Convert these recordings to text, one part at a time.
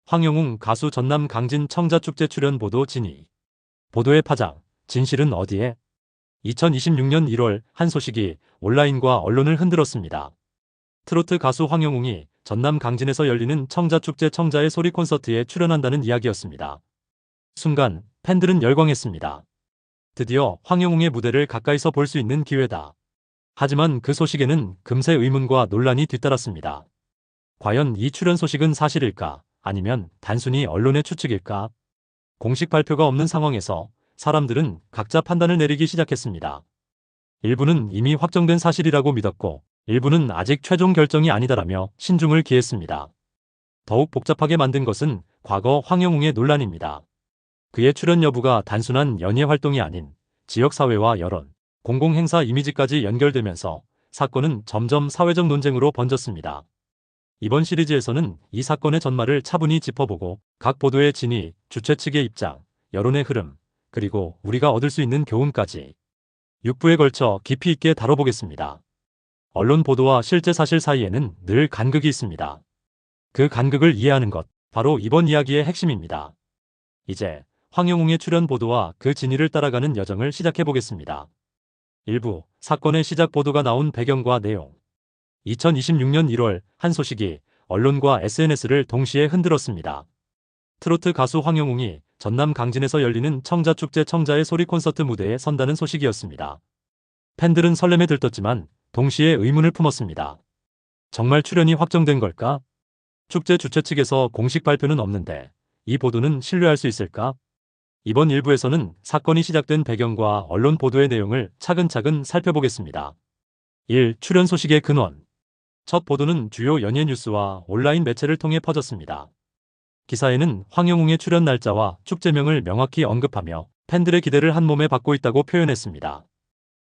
황영웅 가수 전남 강진 청자축제 출연 보도 진위. 보도의 파장, 진실은 어디에? 2026년 1월 한 소식이 온라인과 언론을 흔들었습니다. 트로트 가수 황영웅이 전남 강진에서 열리는 청자축제 청자의 소리 콘서트에 출연한다는 이야기였습니다. 순간 팬들은 열광했습니다. 드디어 황영웅의 무대를 가까이서 볼 수 있는 기회다. 하지만 그 소식에는 금세 의문과 논란이 뒤따랐습니다. 과연 이 출연 소식은 사실일까? 아니면 단순히 언론의 추측일까? 공식 발표가 없는 상황에서 사람들은 각자 판단을 내리기 시작했습니다. 일부는 이미 확정된 사실이라고 믿었고, 일부는 아직 최종 결정이 아니다라며 신중을 기했습니다. 더욱 복잡하게 만든 것은 과거 황영웅의 논란입니다. 그의 출연 여부가 단순한 연예 활동이 아닌 지역사회와 여론, 공공행사 이미지까지 연결되면서 사건은 점점 사회적 논쟁으로 번졌습니다. 이번 시리즈에서는 이 사건의 전말을 차분히 짚어보고 각 보도의 진위, 주최 측의 입장, 여론의 흐름, 그리고 우리가 얻을 수 있는 교훈까지 6부에 걸쳐 깊이 있게 다뤄보겠습니다. 언론 보도와 실제 사실 사이에는 늘 간극이 있습니다. 그 간극을 이해하는 것, 바로 이번 이야기의 핵심입니다. 이제 황영웅의 출연 보도와 그 진위를 따라가는 여정을 시작해보겠습니다. 1부, 사건의 시작 보도가 나온 배경과 내용. 2026년 1월 한 소식이 언론과 SNS를 동시에 흔들었습니다. 트로트 가수 황영웅이 전남 강진에서 열리는 청자축제 청자의 소리 콘서트 무대에 선다는 소식이었습니다. 팬들은 설렘에 들떴지만 동시에 의문을 품었습니다. 정말 출연이 확정된 걸까? 축제 주최 측에서 공식 발표는 없는데 이 보도는 신뢰할 수 있을까? 이번 1부에서는 사건이 시작된 배경과 언론 보도의 내용을 차근차근 살펴보겠습니다. 1. 출연 소식의 근원. 첫 보도는 주요 연예 뉴스와 온라인 매체를 통해 퍼졌습니다. 기사에는 황영웅의 출연 날짜와 축제명을 명확히 언급하며 팬들의 기대를 한몸에 받고 있다고 표현했습니다.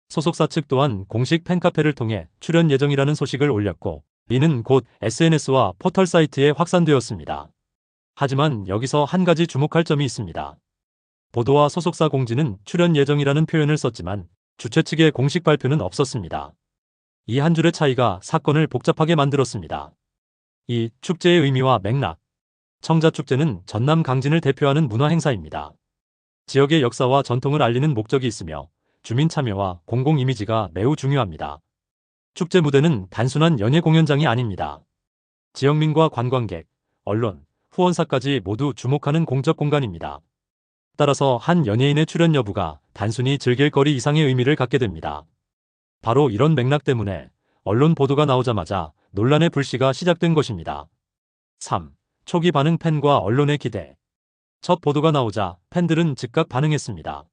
소속사 측 또한 공식 팬카페를 통해 출연 예정이라는 소식을 올렸고, 이는 곧 SNS와 포털 사이트에 확산되었습니다. 하지만 여기서 한 가지 주목할 점이 있습니다. 보도와 소속사 공지는 출연 예정이라는 표현을 썼지만 주최 측의 공식 발표는 없었습니다. 이 한 줄의 차이가 사건을 복잡하게 만들었습니다. 2. 축제의 의미와 맥락. 청자축제는 전남 강진을 대표하는 문화 행사입니다. 지역의 역사와 전통을 알리는 목적이 있으며 주민 참여와 공공 이미지가 매우 중요합니다. 축제 무대는 단순한 연예 공연장이 아닙니다. 지역민과 관광객, 언론, 후원사까지 모두 주목하는 공적 공간입니다. 따라서 한 연예인의 출연 여부가 단순히 즐길 거리 이상의 의미를 갖게 됩니다. 바로 이런 맥락 때문에 언론 보도가 나오자마자 논란의 불씨가 시작된 것입니다. 3. 초기 반응. 팬과 언론의 기대. 첫 보도가 나오자 팬들은 즉각 반응했습니다.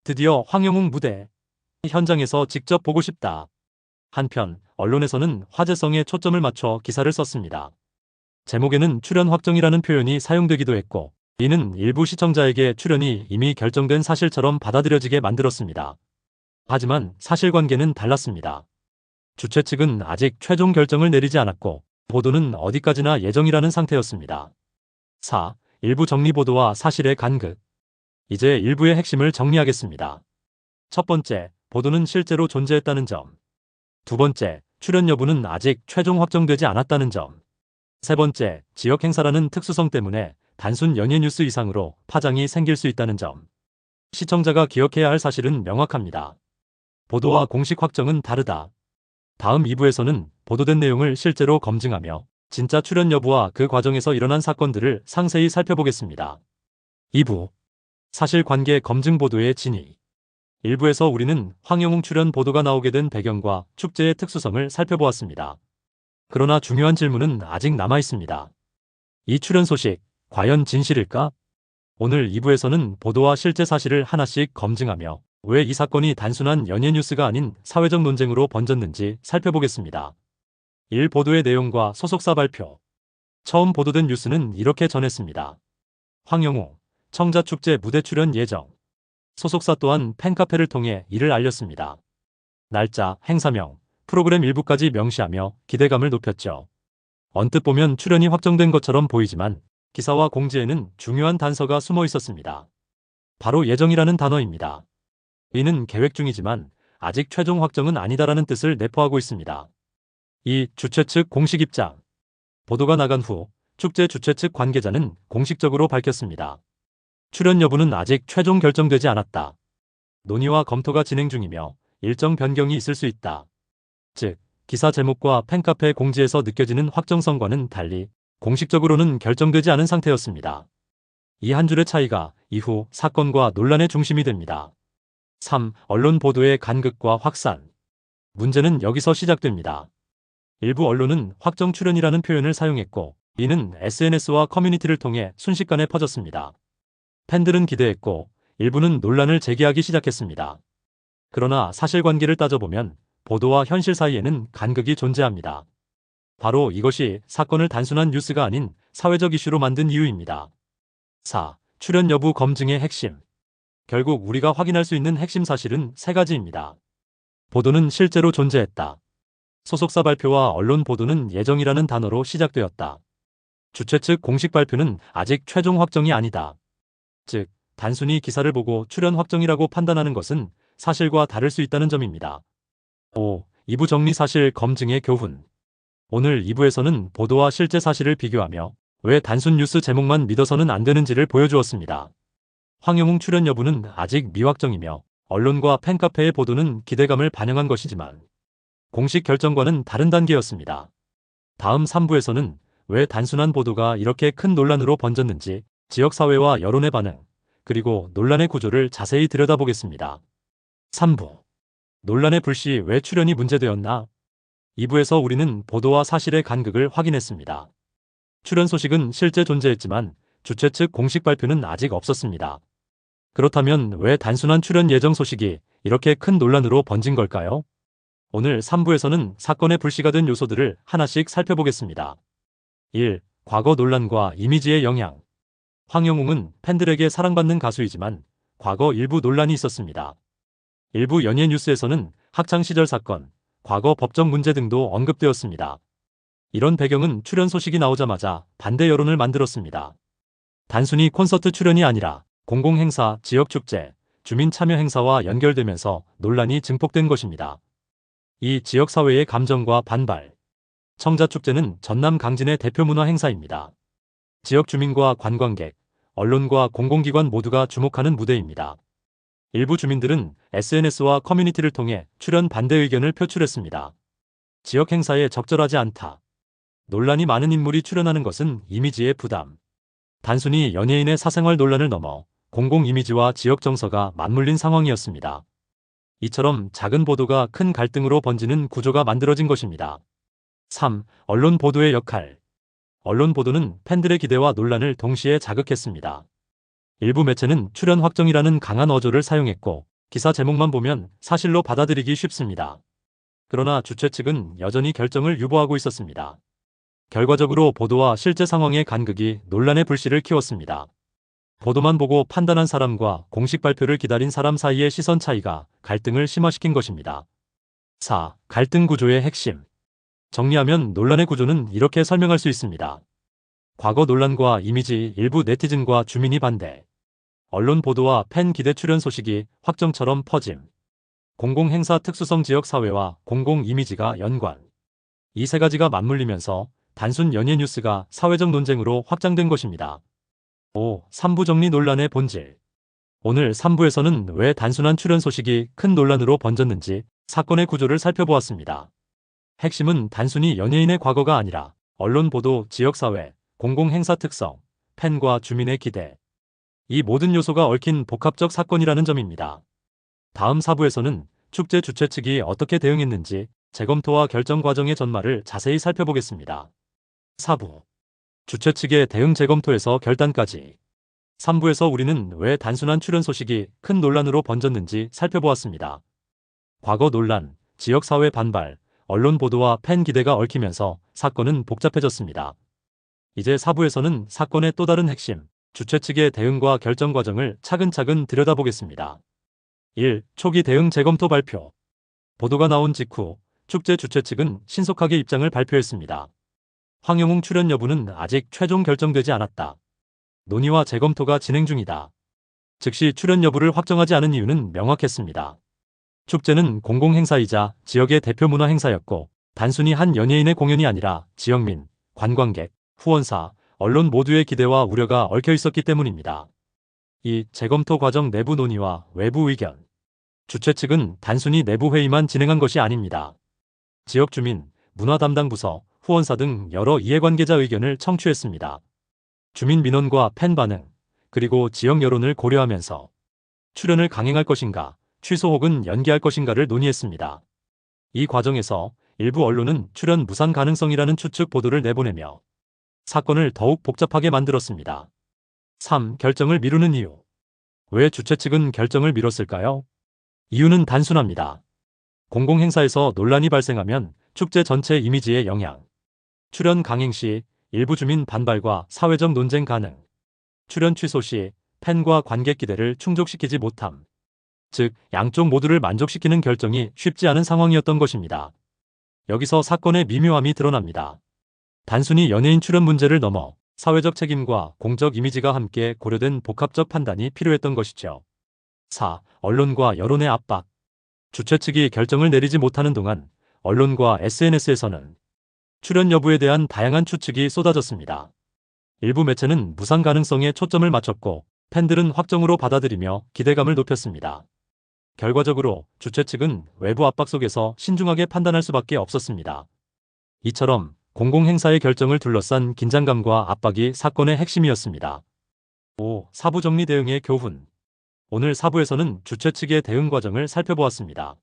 드디어 황영웅 무대. 현장에서 직접 보고 싶다. 한편 언론에서는 화제성에 초점을 맞춰 기사를 썼습니다. 제목에는 출연 확정이라는 표현이 사용되기도 했고, 이는 일부 시청자에게 출연이 이미 결정된 사실처럼 받아들여지게 만들었습니다. 하지만 사실관계는 달랐습니다. 주최 측은 아직 최종 결정을 내리지 않았고, 보도는 어디까지나 예정이라는 상태였습니다. 4. 일부 정리 보도와 사실의 간극. 이제 일부의 핵심을 정리하겠습니다. 첫 번째, 보도는 실제로 존재했다는 점. 두 번째, 출연 여부는 아직 최종 확정되지 않았다는 점. 세 번째, 지역 행사라는 특수성 때문에 단순 연예 뉴스 이상으로 파장이 생길 수 있다는 점. 시청자가 기억해야 할 사실은 명확합니다. 보도와 공식 확정은 다르다. 다음 2부에서는 보도된 내용을 실제로 검증하며 진짜 출연 여부와 그 과정에서 일어난 사건들을 상세히 살펴보겠습니다. 2부. 사실관계 검증 보도의 진위. 1부에서 우리는 황영웅 출연 보도가 나오게 된 배경과 축제의 특수성을 살펴보았습니다. 그러나 중요한 질문은 아직 남아 있습니다. 이 출연 소식, 과연 진실일까? 오늘 2부에서는 보도와 실제 사실을 하나씩 검증하며 왜 이 사건이 단순한 연예 뉴스가 아닌 사회적 논쟁으로 번졌는지 살펴보겠습니다. 1. 보도의 내용과 소속사 발표. 처음 보도된 뉴스는 이렇게 전했습니다. 황영웅, 청자축제 무대 출연 예정. 소속사 또한 팬카페를 통해 이를 알렸습니다. 날짜, 행사명, 프로그램 일부까지 명시하며 기대감을 높였죠. 언뜻 보면 출연이 확정된 것처럼 보이지만 기사와 공지에는 중요한 단서가 숨어 있었습니다. 바로 예정이라는 단어입니다. 이는 계획 중이지만 아직 최종 확정은 아니다라는 뜻을 내포하고 있습니다. 2. 주최 측 공식 입장. 보도가 나간 후 축제 주최 측 관계자는 공식적으로 밝혔습니다. 출연 여부는 아직 최종 결정되지 않았다. 논의와 검토가 진행 중이며 일정 변경이 있을 수 있다. 즉, 기사 제목과 팬카페 공지에서 느껴지는 확정성과는 달리 공식적으로는 결정되지 않은 상태였습니다. 이 한 줄의 차이가 이후 사건과 논란의 중심이 됩니다. 3. 언론 보도의 간극과 확산. 문제는 여기서 시작됩니다. 일부 언론은 확정 출연이라는 표현을 사용했고, 이는 SNS와 커뮤니티를 통해 순식간에 퍼졌습니다. 팬들은 기대했고, 일부는 논란을 제기하기 시작했습니다. 그러나 사실관계를 따져보면 보도와 현실 사이에는 간극이 존재합니다. 바로 이것이 사건을 단순한 뉴스가 아닌 사회적 이슈로 만든 이유입니다. 4. 출연 여부 검증의 핵심. 결국 우리가 확인할 수 있는 핵심 사실은 세 가지입니다. 보도는 실제로 존재했다. 소속사 발표와 언론 보도는 예정이라는 단어로 시작되었다. 주최 측 공식 발표는 아직 최종 확정이 아니다. 즉, 단순히 기사를 보고 출연 확정이라고 판단하는 것은 사실과 다를 수 있다는 점입니다. 5. 2부 정리 사실 검증의 교훈. 오늘 2부에서는 보도와 실제 사실을 비교하며 왜 단순 뉴스 제목만 믿어서는 안 되는지를 보여주었습니다. 황영웅 출연 여부는 아직 미확정이며 언론과 팬카페의 보도는 기대감을 반영한 것이지만 공식 결정과는 다른 단계였습니다. 다음 3부에서는 왜 단순한 보도가 이렇게 큰 논란으로 번졌는지 지역사회와 여론의 반응, 그리고 논란의 구조를 자세히 들여다보겠습니다. 3부. 논란의 불씨 왜 출연이 문제되었나? 2부에서 우리는 보도와 사실의 간극을 확인했습니다. 출연 소식은 실제 존재했지만 주최 측 공식 발표는 아직 없었습니다. 그렇다면 왜 단순한 출연 예정 소식이 이렇게 큰 논란으로 번진 걸까요? 오늘 3부에서는 사건의 불씨가 된 요소들을 하나씩 살펴보겠습니다. 1. 과거 논란과 이미지의 영향. 황영웅은 팬들에게 사랑받는 가수이지만 과거 일부 논란이 있었습니다. 일부 연예 뉴스에서는 학창시절 사건, 과거 법적 문제 등도 언급되었습니다. 이런 배경은 출연 소식이 나오자마자 반대 여론을 만들었습니다. 단순히 콘서트 출연이 아니라 공공행사, 지역축제, 주민참여 행사와 연결되면서 논란이 증폭된 것입니다. 이 지역사회의 감정과 반발. 청자축제는 전남 강진의 대표 문화 행사입니다. 지역 주민과 관광객, 언론과 공공기관 모두가 주목하는 무대입니다. 일부 주민들은 SNS와 커뮤니티를 통해 출연 반대 의견을 표출했습니다. 지역 행사에 적절하지 않다. 논란이 많은 인물이 출연하는 것은 이미지의 부담. 단순히 연예인의 사생활 논란을 넘어 공공 이미지와 지역 정서가 맞물린 상황이었습니다. 이처럼 작은 보도가 큰 갈등으로 번지는 구조가 만들어진 것입니다. 3. 언론 보도의 역할. 언론 보도는 팬들의 기대와 논란을 동시에 자극했습니다. 일부 매체는 출연 확정이라는 강한 어조를 사용했고 기사 제목만 보면 사실로 받아들이기 쉽습니다. 그러나 주최 측은 여전히 결정을 유보하고 있었습니다. 결과적으로 보도와 실제 상황의 간극이 논란의 불씨를 키웠습니다. 보도만 보고 판단한 사람과 공식 발표를 기다린 사람 사이의 시선 차이가 갈등을 심화시킨 것입니다. 4. 갈등 구조의 핵심. 정리하면 논란의 구조는 이렇게 설명할 수 있습니다. 과거 논란과 이미지, 일부 네티즌과 주민이 반대. 언론 보도와 팬 기대 출연 소식이 확정처럼 퍼짐. 공공행사 특수성 지역 사회와 공공 이미지가 연관. 이 세 가지가 맞물리면서 단순 연예 뉴스가 사회적 논쟁으로 확장된 것입니다. 5. 3부 정리 논란의 본질. 오늘 3부에서는 왜 단순한 출연 소식이 큰 논란으로 번졌는지 사건의 구조를 살펴보았습니다. 핵심은 단순히 연예인의 과거가 아니라 언론 보도, 지역사회, 공공행사 특성, 팬과 주민의 기대. 이 모든 요소가 얽힌 복합적 사건이라는 점입니다. 다음 4부에서는 축제 주최 측이 어떻게 대응했는지 재검토와 결정 과정의 전말을 자세히 살펴보겠습니다. 4부. 주최 측의 대응 재검토에서 결단까지. 3부에서 우리는 왜 단순한 출연 소식이 큰 논란으로 번졌는지 살펴보았습니다. 과거 논란, 지역사회 반발, 언론 보도와 팬 기대가 얽히면서 사건은 복잡해졌습니다. 이제 4부에서는 사건의 또 다른 핵심, 주최 측의 대응과 결정 과정을 차근차근 들여다보겠습니다. 1. 초기 대응 재검토 발표. 보도가 나온 직후 축제 주최 측은 신속하게 입장을 발표했습니다. 황영웅 출연 여부는 아직 최종 결정되지 않았다. 논의와 재검토가 진행 중이다. 즉시 출연 여부를 확정하지 않은 이유는 명확했습니다. 축제는 공공행사이자 지역의 대표 문화 행사였고 단순히 한 연예인의 공연이 아니라 지역민, 관광객, 후원사, 언론 모두의 기대와 우려가 얽혀 있었기 때문입니다. 이 재검토 과정 내부 논의와 외부 의견. 주최 측은 단순히 내부 회의만 진행한 것이 아닙니다. 지역 주민, 문화 담당 부서, 후원사 등 여러 이해관계자 의견을 청취했습니다. 주민 민원과 팬 반응, 그리고 지역 여론을 고려하면서 출연을 강행할 것인가, 취소 혹은 연기할 것인가를 논의했습니다. 이 과정에서 일부 언론은 출연 무산 가능성이라는 추측 보도를 내보내며 사건을 더욱 복잡하게 만들었습니다. 3. 결정을 미루는 이유. 왜 주최 측은 결정을 미뤘을까요? 이유는 단순합니다. 공공행사에서 논란이 발생하면 축제 전체 이미지에 영향. 출연 강행 시 일부 주민 반발과 사회적 논쟁 가능. 출연 취소 시 팬과 관객 기대를 충족시키지 못함. 즉, 양쪽 모두를 만족시키는 결정이 쉽지 않은 상황이었던 것입니다. 여기서 사건의 미묘함이 드러납니다. 단순히 연예인 출연 문제를 넘어 사회적 책임과 공적 이미지가 함께 고려된 복합적 판단이 필요했던 것이죠. 4. 언론과 여론의 압박. 주최 측이 결정을 내리지 못하는 동안 언론과 SNS에서는 출연 여부에 대한 다양한 추측이 쏟아졌습니다. 일부 매체는 무산 가능성에 초점을 맞췄고 팬들은 확정으로 받아들이며 기대감을 높였습니다. 결과적으로 주최 측은 외부 압박 속에서 신중하게 판단할 수밖에 없었습니다. 이처럼 공공행사의 결정을 둘러싼 긴장감과 압박이 사건의 핵심이었습니다. 5. 사부 정리 대응의 교훈. 오늘 사부에서는 주최 측의 대응 과정을 살펴보았습니다.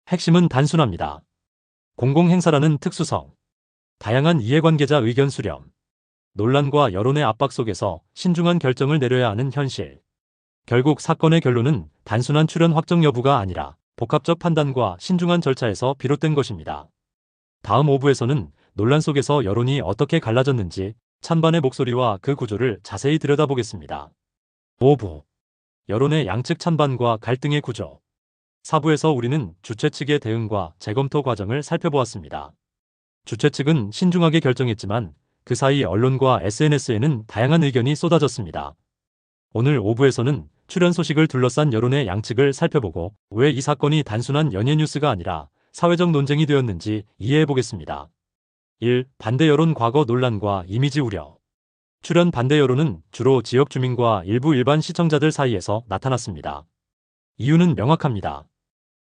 핵심은 단순합니다. 공공행사라는 특수성, 다양한 이해관계자 의견 수렴, 논란과 여론의 압박 속에서 신중한 결정을 내려야 하는 현실. 결국 사건의 결론은 단순한 출연 확정 여부가 아니라 복합적 판단과 신중한 절차에서 비롯된 것입니다. 다음 5부에서는 논란 속에서 여론이 어떻게 갈라졌는지 찬반의 목소리와 그 구조를 자세히 들여다보겠습니다. 5부. 여론의 양측 찬반과 갈등의 구조. 4부에서 우리는 주최 측의 대응과 재검토 과정을 살펴보았습니다. 주최 측은 신중하게 결정했지만 그 사이 언론과 SNS에는 다양한 의견이 쏟아졌습니다. 오늘 5부에서는 출연 소식을 둘러싼 여론의 양측을 살펴보고 왜 이 사건이 단순한 연예 뉴스가 아니라 사회적 논쟁이 되었는지 이해해보겠습니다. 1. 반대 여론 과거 논란과 이미지 우려. 출연 반대 여론은 주로 지역 주민과 일부 일반 시청자들 사이에서 나타났습니다. 이유는 명확합니다.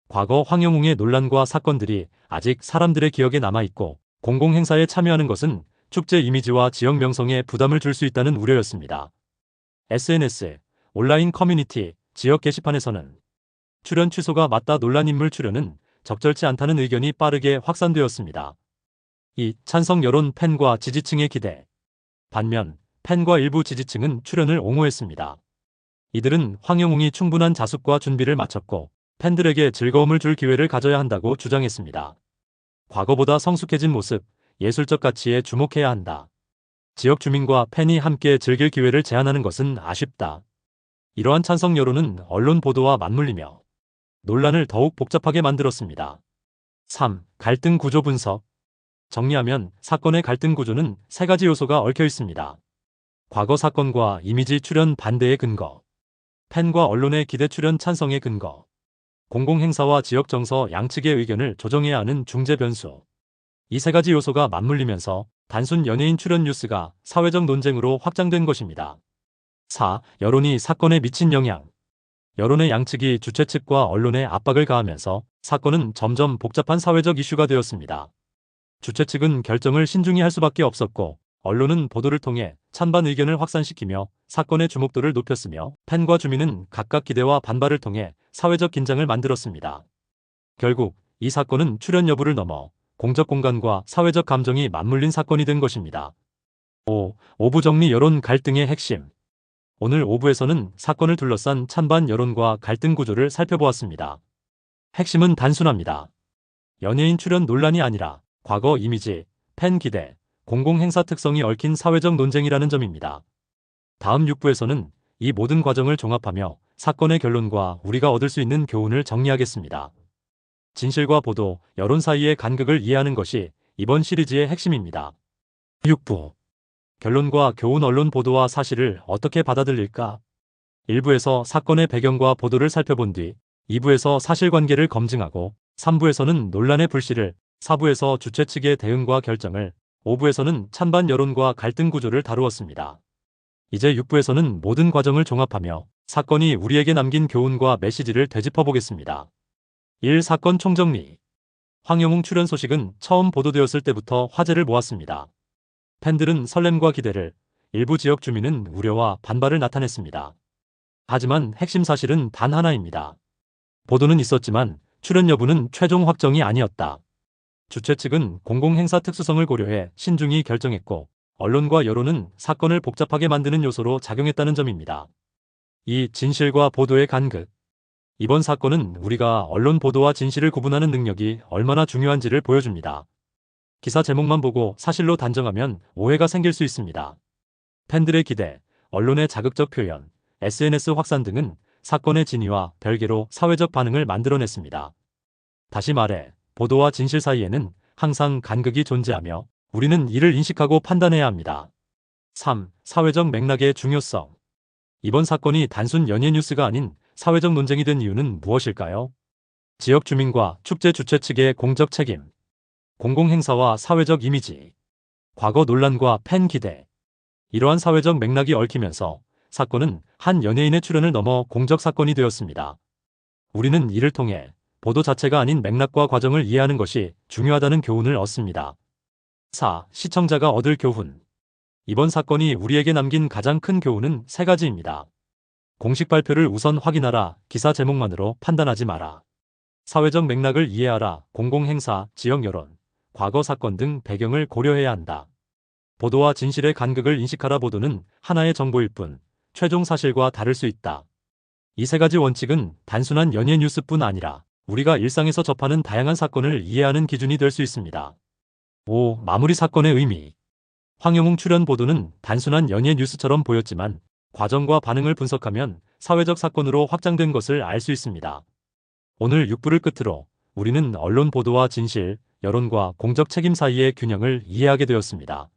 과거 황영웅의 논란과 사건들이 아직 사람들의 기억에 남아있고 공공행사에 참여하는 것은 축제 이미지와 지역 명성에 부담을 줄 수 있다는 우려였습니다. SNS, 온라인 커뮤니티, 지역 게시판에서는 출연 취소가 맞다 논란 인물 출연은 적절치 않다는 의견이 빠르게 확산되었습니다. 2. 찬성 여론 팬과 지지층의 기대. 반면 팬과 일부 지지층은 출연을 옹호했습니다. 이들은 황영웅이 충분한 자숙과 준비를 마쳤고 팬들에게 즐거움을 줄 기회를 가져야 한다고 주장했습니다. 과거보다 성숙해진 모습, 예술적 가치에 주목해야 한다. 지역 주민과 팬이 함께 즐길 기회를 제한하는 것은 아쉽다. 이러한 찬성 여론은 언론 보도와 맞물리며 논란을 더욱 복잡하게 만들었습니다. 3. 갈등 구조 분석. 정리하면 사건의 갈등 구조는 세 가지 요소가 얽혀 있습니다. 과거 사건과 이미지 출연 반대의 근거, 팬과 언론의 기대 출연 찬성의 근거, 공공행사와 지역 정서 양측의 의견을 조정해야 하는 중재 변수. 이 세 가지 요소가 맞물리면서 단순 연예인 출연 뉴스가 사회적 논쟁으로 확장된 것입니다. 4. 여론이 사건에 미친 영향. 여론의 양측이 주최 측과 언론에 압박을 가하면서 사건은 점점 복잡한 사회적 이슈가 되었습니다. 주최 측은 결정을 신중히 할 수밖에 없었고 언론은 보도를 통해 찬반 의견을 확산시키며 사건의 주목도를 높였으며 팬과 주민은 각각 기대와 반발을 통해 사회적 긴장을 만들었습니다. 결국 이 사건은 출연 여부를 넘어 공적 공간과 사회적 감정이 맞물린 사건이 된 것입니다. 5. 5부 정리 여론 갈등의 핵심. 오늘 5부에서는 사건을 둘러싼 찬반 여론과 갈등 구조를 살펴보았습니다. 핵심은 단순합니다. 연예인 출연 논란이 아니라 과거 이미지, 팬 기대, 공공행사 특성이 얽힌 사회적 논쟁이라는 점입니다. 다음 6부에서는 이 모든 과정을 종합하며 사건의 결론과 우리가 얻을 수 있는 교훈을 정리하겠습니다. 진실과 보도, 여론 사이의 간극을 이해하는 것이 이번 시리즈의 핵심입니다. 6부. 결론과 교훈. 언론 보도와 사실을 어떻게 받아들일까? 1부에서 사건의 배경과 보도를 살펴본 뒤 2부에서 사실관계를 검증하고 3부에서는 논란의 불씨를, 4부에서 주최 측의 대응과 결정을, 5부에서는 찬반 여론과 갈등 구조를 다루었습니다. 이제 6부에서는 모든 과정을 종합하며 사건이 우리에게 남긴 교훈과 메시지를 되짚어보겠습니다. 1. 사건 총정리. 황영웅 출연 소식은 처음 보도되었을 때부터 화제를 모았습니다. 팬들은 설렘과 기대를, 일부 지역 주민은 우려와 반발을 나타냈습니다. 하지만 핵심 사실은 단 하나입니다. 보도는 있었지만 출연 여부는 최종 확정이 아니었다. 주최 측은 공공행사 특수성을 고려해 신중히 결정했고, 언론과 여론은 사건을 복잡하게 만드는 요소로 작용했다는 점입니다. 이 진실과 보도의 간극. 이번 사건은 우리가 언론 보도와 진실을 구분하는 능력이 얼마나 중요한지를 보여줍니다. 기사 제목만 보고 사실로 단정하면 오해가 생길 수 있습니다. 팬들의 기대, 언론의 자극적 표현, SNS 확산 등은 사건의 진위와 별개로 사회적 반응을 만들어냈습니다. 다시 말해, 보도와 진실 사이에는 항상 간극이 존재하며 우리는 이를 인식하고 판단해야 합니다. 3. 사회적 맥락의 중요성. 이번 사건이 단순 연예 뉴스가 아닌 사회적 논쟁이 된 이유는 무엇일까요? 지역 주민과 축제 주최 측의 공적 책임, 공공행사와 사회적 이미지, 과거 논란과 팬 기대. 이러한 사회적 맥락이 얽히면서 사건은 한 연예인의 출연을 넘어 공적 사건이 되었습니다. 우리는 이를 통해 보도 자체가 아닌 맥락과 과정을 이해하는 것이 중요하다는 교훈을 얻습니다. 4. 시청자가 얻을 교훈. 이번 사건이 우리에게 남긴 가장 큰 교훈은 세 가지입니다. 공식 발표를 우선 확인하라. 기사 제목만으로 판단하지 마라. 사회적 맥락을 이해하라. 공공행사, 지역 여론, 과거 사건 등 배경을 고려해야 한다. 보도와 진실의 간극을 인식하라. 보도는 하나의 정보일 뿐 최종 사실과 다를 수 있다. 이 세 가지 원칙은 단순한 연예 뉴스뿐 아니라 우리가 일상에서 접하는 다양한 사건을 이해하는 기준이 될 수 있습니다. 5. 마무리 사건의 의미. 황영웅 출연 보도는 단순한 연예 뉴스처럼 보였지만 과정과 반응을 분석하면 사회적 사건으로 확장된 것을 알 수 있습니다. 오늘 6부를 끝으로 우리는 언론 보도와 진실, 여론과 공적 책임 사이의 균형을 이해하게 되었습니다.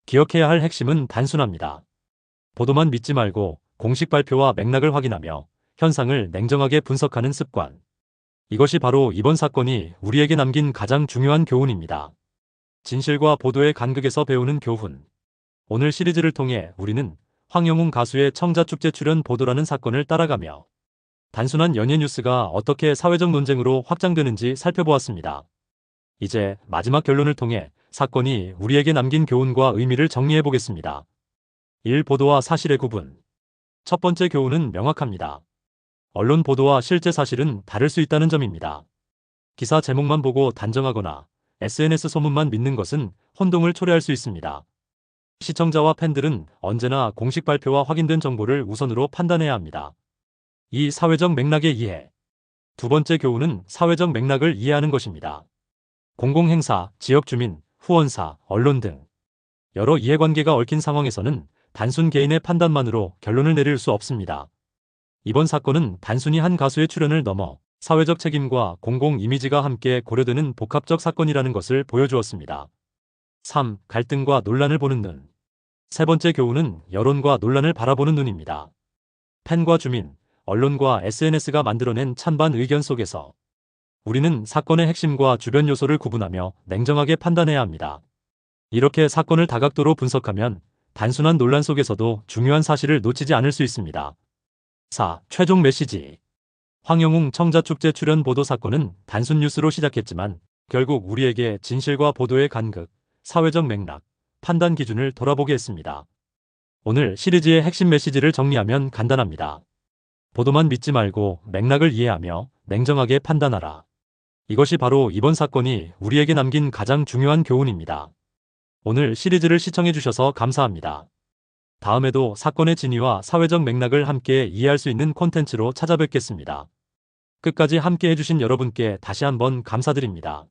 기억해야 할 핵심은 단순합니다. 보도만 믿지 말고 공식 발표와 맥락을 확인하며 현상을 냉정하게 분석하는 습관. 이것이 바로 이번 사건이 우리에게 남긴 가장 중요한 교훈입니다. 진실과 보도의 간극에서 배우는 교훈. 오늘 시리즈를 통해 우리는 황영웅 가수의 청자축제 출연 보도라는 사건을 따라가며 단순한 연예 뉴스가 어떻게 사회적 논쟁으로 확장되는지 살펴보았습니다. 이제 마지막 결론을 통해 사건이 우리에게 남긴 교훈과 의미를 정리해 보겠습니다. 1. 보도와 사실의 구분. 첫 번째 교훈은 명확합니다. 언론 보도와 실제 사실은 다를 수 있다는 점입니다. 기사 제목만 보고 단정하거나 SNS 소문만 믿는 것은 혼동을 초래할 수 있습니다. 시청자와 팬들은 언제나 공식 발표와 확인된 정보를 우선으로 판단해야 합니다. 이 사회적 맥락의 이해. 두 번째 교훈은 사회적 맥락을 이해하는 것입니다. 공공행사, 지역주민, 후원사, 언론 등 여러 이해관계가 얽힌 상황에서는 단순 개인의 판단만으로 결론을 내릴 수 없습니다. 이번 사건은 단순히 한 가수의 출연을 넘어 사회적 책임과 공공 이미지가 함께 고려되는 복합적 사건이라는 것을 보여주었습니다. 3. 갈등과 논란을 보는 눈. 세 번째 교훈은 여론과 논란을 바라보는 눈입니다. 팬과 주민, 언론과 SNS가 만들어낸 찬반 의견 속에서 우리는 사건의 핵심과 주변 요소를 구분하며 냉정하게 판단해야 합니다. 이렇게 사건을 다각도로 분석하면 단순한 논란 속에서도 중요한 사실을 놓치지 않을 수 있습니다. 4. 최종 메시지. 황영웅 청자축제 출연 보도 사건은 단순 뉴스로 시작했지만 결국 우리에게 진실과 보도의 간극, 사회적 맥락, 판단 기준을 돌아보게 했습니다. 오늘 시리즈의 핵심 메시지를 정리하면 간단합니다. 보도만 믿지 말고 맥락을 이해하며 냉정하게 판단하라. 이것이 바로 이번 사건이 우리에게 남긴 가장 중요한 교훈입니다. 오늘 시리즈를 시청해주셔서 감사합니다. 다음에도 사건의 진위와 사회적 맥락을 함께 이해할 수 있는 콘텐츠로 찾아뵙겠습니다. 끝까지 함께 해주신 여러분께 다시 한번 감사드립니다.